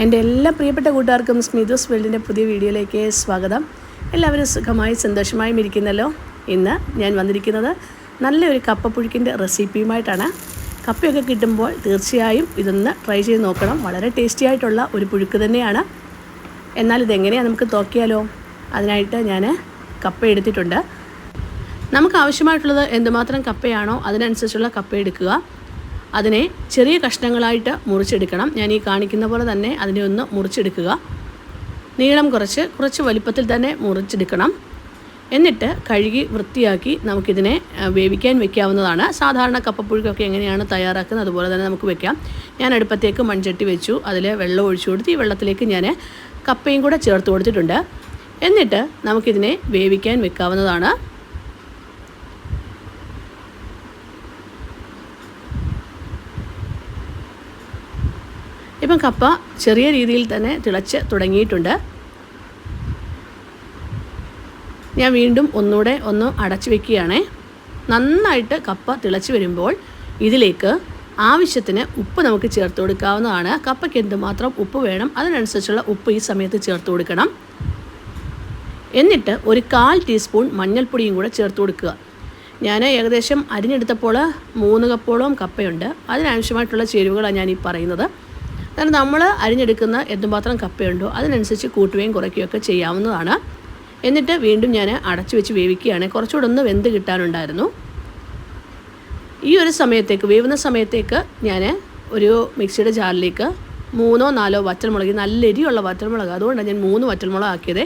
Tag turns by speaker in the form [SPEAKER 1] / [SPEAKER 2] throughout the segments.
[SPEAKER 1] എൻ്റെ എല്ലാ പ്രിയപ്പെട്ട കൂട്ടുകാർക്കും സ്മിതൂസ് വേൾഡിൻ്റെ പുതിയ വീഡിയോയിലേക്ക് സ്വാഗതം. എല്ലാവരും സുഖമായി സന്തോഷമായും ഇരിക്കുന്നല്ലോ. ഇന്ന് ഞാൻ വന്നിരിക്കുന്നത് നല്ലൊരു കപ്പപ്പുഴുക്കിൻ്റെ റെസിപ്പിയുമായിട്ടാണ്. കപ്പയൊക്കെ കിട്ടുമ്പോൾ തീർച്ചയായും ഇതൊന്ന് ട്രൈ ചെയ്ത് നോക്കണം. വളരെ ടേസ്റ്റി ആയിട്ടുള്ള ഒരു പുഴുക്ക് തന്നെയാണ്. എന്നാൽ ഇതെങ്ങനെയാണ് നമുക്ക് നോക്കിയാലോ. അതിനായിട്ട് ഞാൻ കപ്പ എടുത്തിട്ടുണ്ട്. നമുക്ക് ആവശ്യമായിട്ടുള്ളത് എന്തുമാത്രം കപ്പയാണോ അതിനനുസരിച്ചുള്ള കപ്പ എടുക്കുക. അതിനെ ചെറിയ കഷ്ണങ്ങളായിട്ട് മുറിച്ചെടുക്കണം. ഞാൻ ഈ കാണിക്കുന്ന പോലെ തന്നെ അതിനെ ഒന്ന് മുറിച്ചെടുക്കുക. നീളം കുറച്ച് വലിപ്പത്തിൽ തന്നെ മുറിച്ചെടുക്കണം. എന്നിട്ട് കഴുകി വൃത്തിയാക്കി നമുക്കിതിനെ വേവിക്കാൻ വെക്കാവുന്നതാണ്. സാധാരണ കപ്പപ്പുഴുക്കൊക്കെ എങ്ങനെയാണ് തയ്യാറാക്കുന്നത് അതുപോലെ തന്നെ നമുക്ക് വെക്കാം. ഞാൻ അടുപ്പത്തേക്ക് മൺചട്ടി വെച്ചു. അതിൽ വെള്ളം ഒഴിച്ചു കൊടുത്ത് ഈ വെള്ളത്തിലേക്ക് ഞാൻ കപ്പയും കൂടെ ചേർത്ത് കൊടുത്തിട്ടുണ്ട്. എന്നിട്ട് നമുക്കിതിനെ വേവിക്കാൻ വെക്കാവുന്നതാണ്. ഇപ്പം കപ്പ ചെറിയ രീതിയിൽ തന്നെ തിളച്ച് തുടങ്ങിയിട്ടുണ്ട്. ഞാൻ വീണ്ടും ഒന്നുകൂടെ അടച്ചു വെക്കുകയാണ്. നന്നായിട്ട് കപ്പ തിളച്ച് വരുമ്പോൾ ഇതിലേക്ക് ആവശ്യത്തിന് ഉപ്പ് നമുക്ക് ചേർത്ത് കൊടുക്കാവുന്നതാണ്. കപ്പയ്ക്ക് എന്തുമാത്രം ഉപ്പ് വേണം അതിനനുസരിച്ചുള്ള ഉപ്പ് ഈ സമയത്ത് ചേർത്ത് കൊടുക്കണം. എന്നിട്ട് ഒരു 1/4 ടീസ്പൂൺ മഞ്ഞൾപ്പൊടിയും കൂടെ ചേർത്ത് കൊടുക്കുക. ഞാൻ ഏകദേശം അരിഞ്ഞെടുത്തപ്പോൾ 3 കപ്പോളം കപ്പയുണ്ട്. അതിനാവശ്യമായിട്ടുള്ള ചേരുവകളാണ് ഞാനീ പറയുന്നത്. കാരണം നമ്മൾ അരിഞ്ഞെടുക്കുന്ന എന്തുമാത്രം കപ്പയുണ്ടോ അതിനനുസരിച്ച് കൂട്ടുകയും കുറയ്ക്കുകയൊക്കെ ചെയ്യാവുന്നതാണ്. എന്നിട്ട് വീണ്ടും ഞാൻ അടച്ചു വെച്ച് വേവിക്കുകയാണ്. കുറച്ചുകൂടെ ഒന്ന് വെന്ത് കിട്ടാനുണ്ടായിരുന്നു. ഈ ഒരു സമയത്തേക്ക് വേവുന്ന സമയത്തേക്ക് ഞാൻ ഒരു മിക്സിയുടെ ജാറിലേക്ക് 3-4 വറ്റൽമുളക്, നല്ല എരിയുള്ള വറ്റൽമുളക്, അതുകൊണ്ടാണ് ഞാൻ 3 വറ്റൽമുളക് ആക്കിയത്.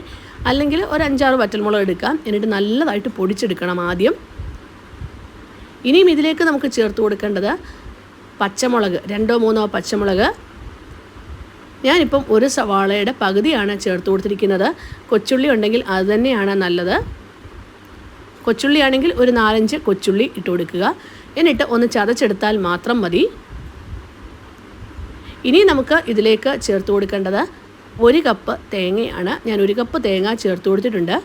[SPEAKER 1] അല്ലെങ്കിൽ ഒരു 5-6 വറ്റൽമുളക് എടുക്കാം. എന്നിട്ട് നല്ലതായിട്ട് പൊടിച്ചെടുക്കണം ആദ്യം. ഇനിയും ഇതിലേക്ക് നമുക്ക് ചേർത്ത് കൊടുക്കേണ്ടത് പച്ചമുളക്, 2-3 പച്ചമുളക്. ഞാനിപ്പം ഒരു സവാളയുടെ പകുതിയാണ് ചേർത്ത് കൊടുത്തിരിക്കുന്നത്. കൊച്ചുള്ളി ഉണ്ടെങ്കിൽ അത് തന്നെയാണ് നല്ലത്. കൊച്ചുള്ളി ആണെങ്കിൽ ഒരു 4-5 കൊച്ചുള്ളി ഇട്ട് കൊടുക്കുക. എന്നിട്ട് ഒന്ന് ചതച്ചെടുത്താൽ മാത്രം മതി. ഇനി നമുക്ക് ഇതിലേക്ക് ചേർത്ത് കൊടുക്കേണ്ടത് 1 കപ്പ് തേങ്ങയാണ്. ഞാൻ 1 കപ്പ് തേങ്ങ ചേർത്ത് കൊടുത്തിട്ടുണ്ട്.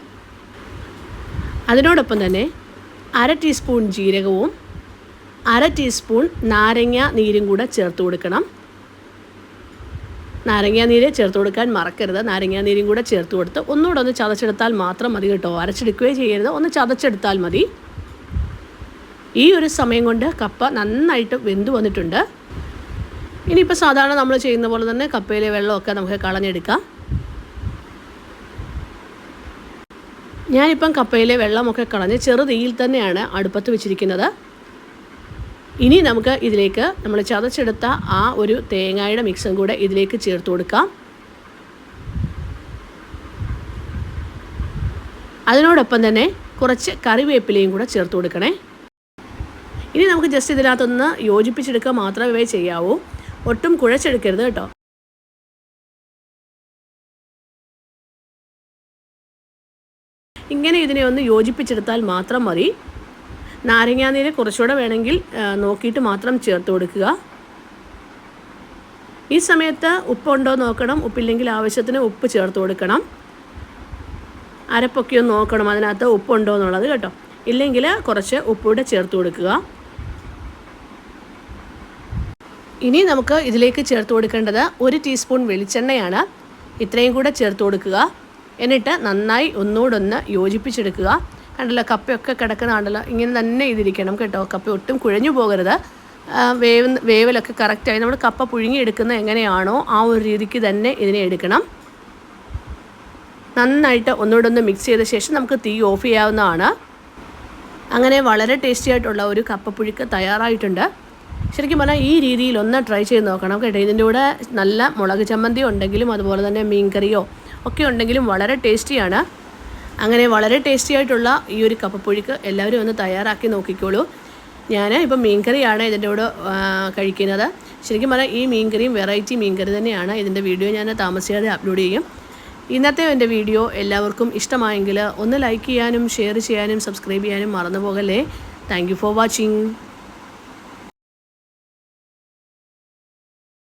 [SPEAKER 1] അതിനോടൊപ്പം തന്നെ 1/2 ടീസ്പൂൺ ജീരകവും 1/2 ടീസ്പൂൺ നാരങ്ങ നീരും കൂടെ ചേർത്ത് കൊടുക്കണം. നാരങ്ങാനീര് ചേർത്ത് കൊടുക്കാൻ മറക്കരുത്. നാരങ്ങാനീരും കൂടെ ചേർത്ത് കൊടുത്ത് ഒന്നുകൂടെ ഒന്ന് ചതച്ചെടുത്താൽ മാത്രം മതി കേട്ടോ. അരച്ചെടുക്കുകയോ ചെയ്യരുത്, ഒന്ന് ചതച്ചെടുത്താൽ മതി. ഈ ഒരു സമയം കൊണ്ട് കപ്പ നന്നായിട്ട് വെന്ത് വന്നിട്ടുണ്ട്. ഇനിയിപ്പോൾ സാധാരണ നമ്മൾ ചെയ്യുന്ന പോലെ തന്നെ കപ്പയിലെ വെള്ളമൊക്കെ നമുക്ക് കളഞ്ഞെടുക്കാം. ഞാനിപ്പം കപ്പയിലെ വെള്ളമൊക്കെ കളഞ്ഞ് ചെറു തീയിൽ തന്നെയാണ് അടുപ്പത്ത് വെച്ചിരിക്കുന്നത്. ഇനി നമുക്ക് ഇതിലേക്ക് നമ്മൾ ചതച്ചെടുത്ത ആ ഒരു തേങ്ങയുടെ മിക്സും കൂടെ ഇതിലേക്ക് ചേർത്ത് കൊടുക്കാം. അതിനോടൊപ്പം തന്നെ കുറച്ച് കറിവേപ്പിലയും കൂടെ ചേർത്ത് കൊടുക്കണേ. ഇനി നമുക്ക് ജസ്റ്റ് ഇതിനകത്തൊന്ന് യോജിപ്പിച്ചെടുക്കുക മാത്രമേ ചെയ്യാവൂ. ഒട്ടും കുഴച്ചെടുക്കരുത് കേട്ടോ. ഇങ്ങനെ ഇതിനെ ഒന്ന് യോജിപ്പിച്ചെടുത്താൽ മാത്രം മതി. നാരങ്ങാനീര് കുറച്ചുകൂടെ വേണമെങ്കിൽ നോക്കിയിട്ട് മാത്രം ചേർത്ത് കൊടുക്കുക. ഈ സമയത്ത് ഉപ്പുണ്ടോ നോക്കണം. ഉപ്പില്ലെങ്കിൽ ആവശ്യത്തിന് ഉപ്പ് ചേർത്ത് കൊടുക്കണം. അരപ്പൊക്കെ ഒന്ന് നോക്കണം അതിനകത്ത് ഉപ്പുണ്ടോ എന്നുള്ളത് കേട്ടോ. ഇല്ലെങ്കിൽ കുറച്ച് ഉപ്പൂടെ ചേർത്ത് കൊടുക്കുക. ഇനി നമുക്ക് ഇതിലേക്ക് ചേർത്ത് കൊടുക്കേണ്ടത് 1 ടീസ്പൂൺ വെളിച്ചെണ്ണയാണ്. ഇത്രയും കൂടെ ചേർത്ത് കൊടുക്കുക. എന്നിട്ട് നന്നായി ഒന്നുകൂടെ യോജിപ്പിച്ചെടുക്കുക. കണ്ടല്ലോ, കപ്പയൊക്കെ കിടക്കുന്നതാണല്ലോ. ഇങ്ങനെ തന്നെ ഇതിരിക്കണം കേട്ടോ. കപ്പ ഒട്ടും കുഴഞ്ഞു പോകരുത്. വേവലൊക്കെ കറക്റ്റായി നമ്മൾ കപ്പ പുഴുങ്ങിയെടുക്കുന്ന എങ്ങനെയാണോ ആ ഒരു രീതിക്ക് തന്നെ ഇതിനെ എടുക്കണം. നന്നായിട്ട് ഒന്നുകൂടെ മിക്സ് ചെയ്ത ശേഷം നമുക്ക് തീ ഓഫ് ചെയ്യാവുന്നതാണ്. അങ്ങനെ വളരെ ടേസ്റ്റി ആയിട്ടുള്ള ഒരു കപ്പപ്പുഴുക്ക് തയ്യാറായിട്ടുണ്ട്. ശരിക്കും പറഞ്ഞാൽ ഈ രീതിയിൽ ഒന്ന് ട്രൈ ചെയ്ത് നോക്കണം കേട്ടോ. ഇതിൻ്റെ കൂടെ നല്ല മുളക് ചമ്മന്തി ഉണ്ടെങ്കിലും അതുപോലെ തന്നെ മീൻകറിയോ ഒക്കെ ഉണ്ടെങ്കിലും വളരെ ടേസ്റ്റിയാണ്. അങ്ങനെ വളരെ ടേസ്റ്റി ആയിട്ടുള്ള ഈ ഒരു കപ്പപ്പുഴുക്ക് എല്ലാവരും ഒന്ന് തയ്യാറാക്കി നോക്കിക്കോളൂ. ഞാൻ ഇപ്പം മീൻകറിയാണ് ഇതിൻ്റെ കൂടെ കഴിക്കുന്നത്. ശരിക്കും പറഞ്ഞാൽ ഈ മീൻകറിയും വെറൈറ്റി മീൻകറി തന്നെയാണ്. ഇതിൻ്റെ വീഡിയോ ഞാൻ താമസിയാതെ അപ്ലോഡ് ചെയ്യും. ഇന്നത്തെ എൻ്റെ വീഡിയോ എല്ലാവർക്കും ഇഷ്ടമായെങ്കിൽ ഒന്ന് ലൈക്ക് ചെയ്യാനും ഷെയർ ചെയ്യാനും സബ്സ്ക്രൈബ് ചെയ്യാനും മറന്നു പോകല്ലേ. Thank you for watching.